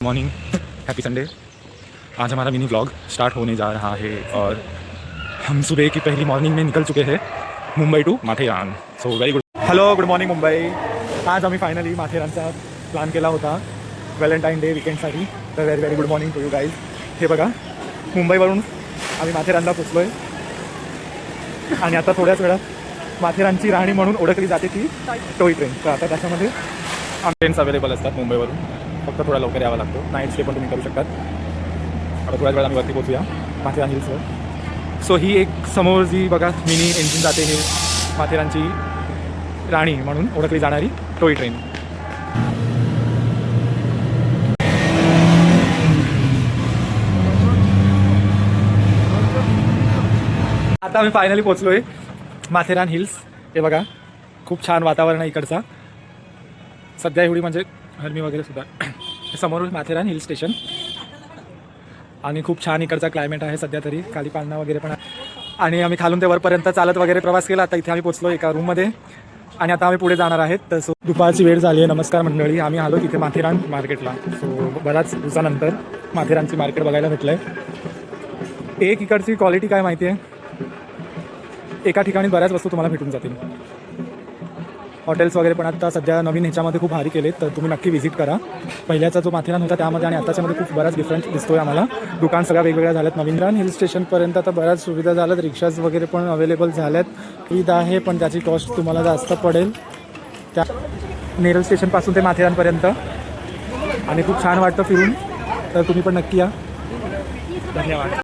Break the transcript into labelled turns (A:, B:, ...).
A: Morning, happy Sunday. आज हमारा mini vlog start होने जा रहा है और हम सुबह की पहली मॉर्निंग में निकल चुके हैं Mumbai to Matheran. So very good, hello, good morning Mumbai. आज आम्ही फायनली माथेरानचा प्लॅन केला होता व्हॅलेंटाईन डे विकेंडसाठी। तर very very good morning to you guys. हे बघा, मुंबईवरून आम्ही माथेरानला पोचलो आहे आणि आता थोड्याच वेळात माथेरानची राणी म्हणून ओळखली जाते ती टॉय ट्रेन। तर आता त्याच्यामध्ये ट्रेन्स अवेलेबल असतात मुंबईवरून, फक्त थोडा लवकर यावं लागतो। नाईट स्टे पण तुम्ही करू शकतात। आता थोड्याच वेळात आम्ही वरती पोचूया माथेरान हिल्सवर। सो ही एक समोर जी बघा मिनी इंजिन जाते, हे माथेरानची राणी म्हणून ओळखली जाणारी टॉय ट्रेन। आता आम्ही फायनली पोचलो आहे माथेरान हिल्स। हे बघा, खूप छान वातावरण आहे इकडचा सध्या, एवढी म्हणजे गरमी वगैरे सुद्धा। समोर माथेरान हिल स्टेशन आणि खूप छान इकडचा क्लायमेट आहे सध्या तरी, खाली पाळणा वगैरे पण आहे। आणि आम्ही खालून ते वरपर्यंत चालत वगैरे प्रवास केला। आता इथे आम्ही पोचलो एका रूममध्ये आणि आता आम्ही पुढे जाणार आहेत। तर सो दुपारची वेळ झाली आहे। नमस्कार मंडळी, आम्ही आलो तिथे माथेरान मार्केटला। सो बऱ्याच दिवसानंतर माथेरानची मार्केट बघायला भेटलं आहे। एक इकडची क्वालिटी काय माहिती आहे, एका ठिकाणी बऱ्याच वस्तू तुम्हाला भेटून जातील। हॉटेल्स वगैरे पण आता सध्या नवीन ह्याच्यामध्ये खूप भारी केलेत, तर तुम्ही नक्की व्हिजिट करा। पहिल्याचा जो माथेरान होता त्यामध्ये आणि आताच्यामध्ये खूप बराच डिफरन्स दिसतोय आम्हाला। दुकान सगळ्या वेगवेगळ्या झाल्यात। नवीन हिल स्टेशनपर्यंत आता बऱ्याच सुविधा झाल्यात, रिक्षाज वगैरे पण अवेलेबल झाल्यात। सुविधा आहे पण त्याची कॉस्ट तुम्हाला जास्त पडेल। त्या नेरळ स्टेशनपासून ते माथेरानपर्यंत आणि खूप छान वाटतं फिरून, तर तुम्ही पण नक्की या। धन्यवाद।